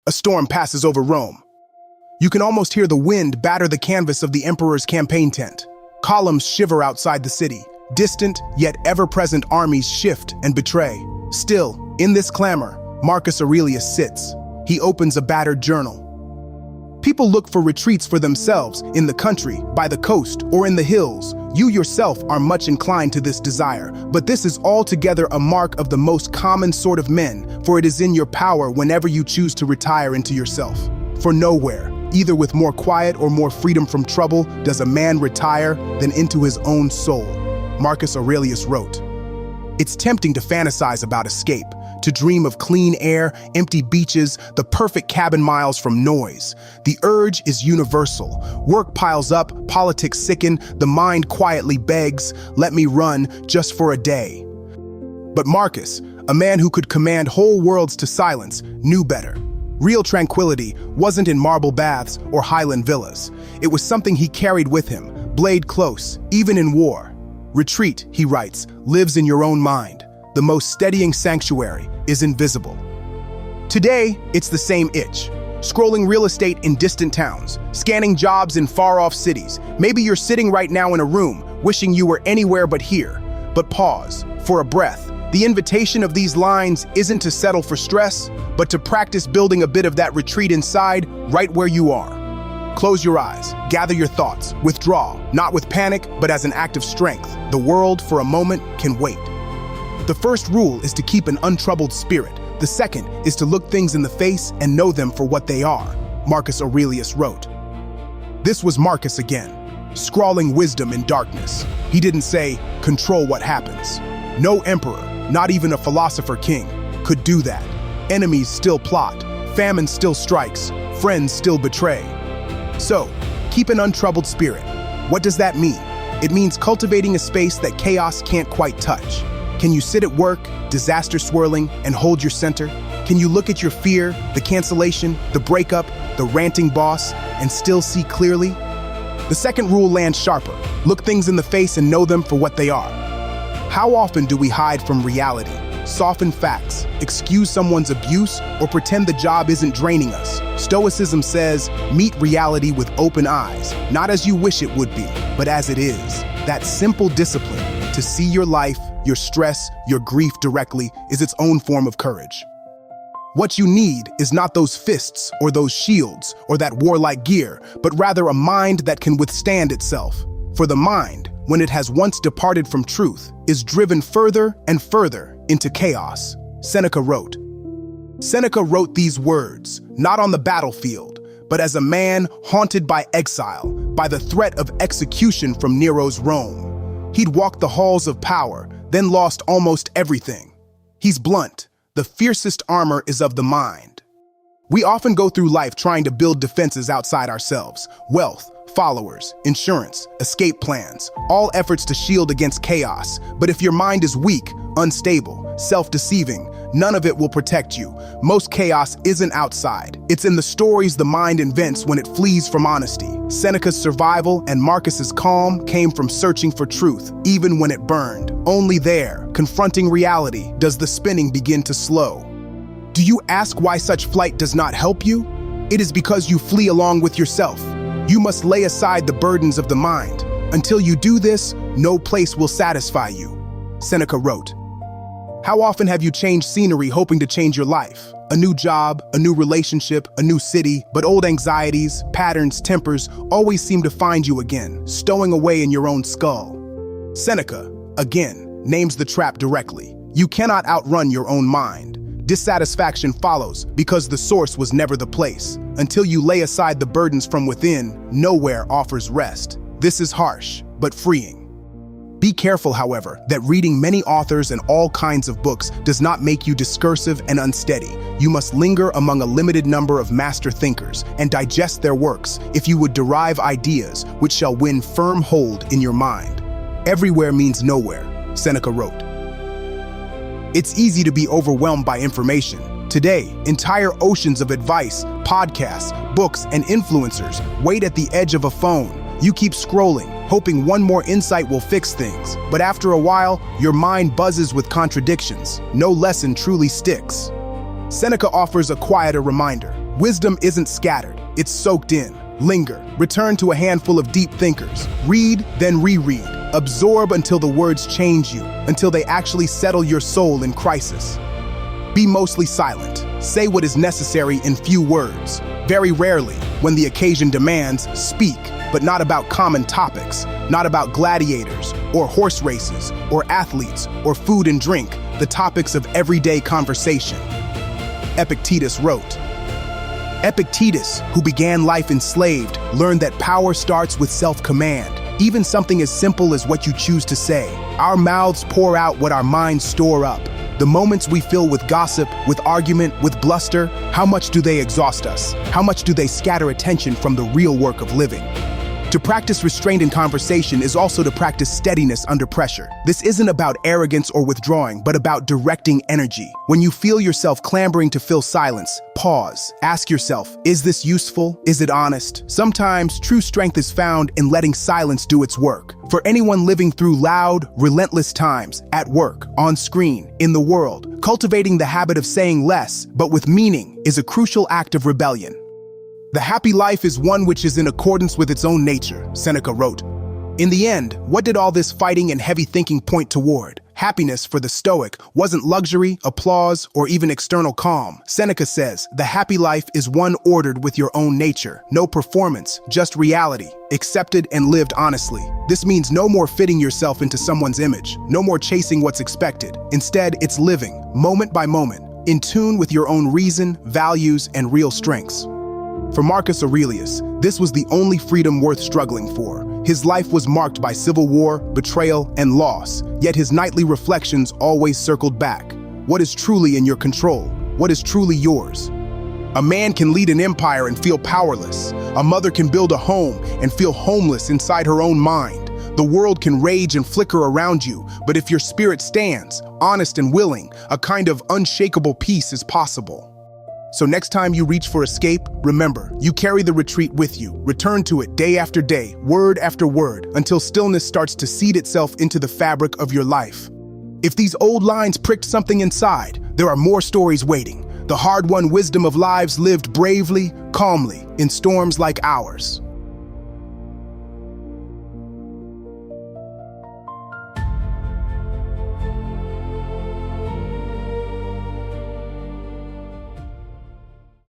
A storm passes over Rome. You can almost hear the wind batter the canvas of the emperor's campaign tent. Columns shiver outside the city. Distant, yet ever-present armies shift and betray. Still, in this clamor, Marcus Aurelius sits. He opens a battered journal. People look for retreats for themselves in the country, by the coast, or in the hills. You yourself are much inclined to this desire, but this is altogether a mark of the most common sort of men, for it is in your power whenever you choose to retire into yourself. For nowhere, either with more quiet or more freedom from trouble, does a man retire than into his own soul. Marcus Aurelius wrote, "It's tempting to fantasize about escape, to dream of clean air, empty beaches, the perfect cabin miles from noise. The urge is universal. Work piles up, politics sicken, the mind quietly begs, let me run just for a day." But Marcus, a man who could command whole worlds to silence, knew better. Real tranquility wasn't in marble baths or highland villas. It was something he carried with him, blade close, even in war. "Retreat," he writes, "lives in your own mind. The most steadying sanctuary is invisible." Today, it's the same itch. Scrolling real estate in distant towns, scanning jobs in far-off cities. Maybe you're sitting right now in a room, wishing you were anywhere but here. But pause, for a breath. The invitation of these lines isn't to settle for stress, but to practice building a bit of that retreat inside, right where you are. Close your eyes, gather your thoughts, withdraw, not with panic, but as an act of strength. The world, for a moment, can wait. The first rule is to keep an untroubled spirit. The second is to look things in the face and know them for what they are, Marcus Aurelius wrote. This was Marcus again, scrawling wisdom in darkness. He didn't say, "Control what happens." No emperor, not even a philosopher king, could do that. Enemies still plot, famine still strikes, friends still betray. So, keep an untroubled spirit. What does that mean? It means cultivating a space that chaos can't quite touch. Can you sit at work, disaster swirling, and hold your center? Can you look at your fear, the cancellation, the breakup, the ranting boss, and still see clearly? The second rule lands sharper. Look things in the face and know them for what they are. How often do we hide from reality, soften facts, excuse someone's abuse, or pretend the job isn't draining us? Stoicism says, meet reality with open eyes, not as you wish it would be, but as it is. That simple discipline, to see your life, your stress, your grief directly, is its own form of courage. What you need is not those fists or those shields or that warlike gear, but rather a mind that can withstand itself. For the mind, when it has once departed from truth, is driven further and further into chaos. Seneca wrote these words, not on the battlefield, but as a man haunted by exile, by the threat of execution from Nero's Rome. He'd walked the halls of power, then lost almost everything. He's blunt. The fiercest armor is of the mind. We often go through life trying to build defenses outside ourselves. Wealth, followers, insurance, escape plans, all efforts to shield against chaos. But if your mind is weak, unstable, self-deceiving, none of it will protect you. Most chaos isn't outside. It's in the stories the mind invents when it flees from honesty. Seneca's survival and Marcus's calm came from searching for truth, even when it burned. Only there, confronting reality, does the spinning begin to slow. Do you ask why such flight does not help you? It is because you flee along with yourself. You must lay aside the burdens of the mind. Until you do this, no place will satisfy you. Seneca wrote, how often have you changed scenery hoping to change your life? A new job, a new relationship, a new city, but old anxieties, patterns, tempers always seem to find you again, stowing away in your own skull. Seneca, again, names the trap directly. You cannot outrun your own mind. Dissatisfaction follows because the source was never the place. Until you lay aside the burdens from within, nowhere offers rest. This is harsh, but freeing. Be careful, however, that reading many authors and all kinds of books does not make you discursive and unsteady. You must linger among a limited number of master thinkers and digest their works if you would derive ideas which shall win firm hold in your mind. Everywhere means nowhere, Seneca wrote. It's easy to be overwhelmed by information. Today, entire oceans of advice, podcasts, books, and influencers wait at the edge of a phone. You keep scrolling, hoping one more insight will fix things. But after a while, your mind buzzes with contradictions. No lesson truly sticks. Seneca offers a quieter reminder. Wisdom isn't scattered, it's soaked in. Linger, return to a handful of deep thinkers. Read, then reread. Absorb until the words change you, until they actually settle your soul in crisis. Be mostly silent. Say what is necessary in few words. Very rarely, when the occasion demands, speak, but not about common topics, not about gladiators, or horse races, or athletes, or food and drink, the topics of everyday conversation. Epictetus wrote, Epictetus, who began life enslaved, learned that power starts with self-command. Even something as simple as what you choose to say. Our mouths pour out what our minds store up. The moments we fill with gossip, with argument, with bluster, how much do they exhaust us? How much do they scatter attention from the real work of living? To practice restraint in conversation is also to practice steadiness under pressure. This isn't about arrogance or withdrawing, but about directing energy. When you feel yourself clambering to fill silence, pause. Ask yourself, is this useful? Is it honest? Sometimes true strength is found in letting silence do its work. For anyone living through loud, relentless times, at work, on screen, in the world, cultivating the habit of saying less, but with meaning, is a crucial act of rebellion. The happy life is one which is in accordance with its own nature, Seneca wrote. In the end, what did all this fighting and heavy thinking point toward? Happiness for the Stoic wasn't luxury, applause, or even external calm. Seneca says, the happy life is one ordered with your own nature. No performance, just reality, accepted and lived honestly. This means no more fitting yourself into someone's image, no more chasing what's expected. Instead, it's living, moment by moment, in tune with your own reason, values, and real strengths. For Marcus Aurelius, this was the only freedom worth struggling for. His life was marked by civil war, betrayal, and loss, yet his nightly reflections always circled back. What is truly in your control? What is truly yours? A man can lead an empire and feel powerless. A mother can build a home and feel homeless inside her own mind. The world can rage and flicker around you, but if your spirit stands, honest and willing, a kind of unshakable peace is possible. So next time you reach for escape, remember, you carry the retreat with you. Return to it day after day, word after word, until stillness starts to seed itself into the fabric of your life. If these old lines pricked something inside, there are more stories waiting. The hard-won wisdom of lives lived bravely, calmly, in storms like ours.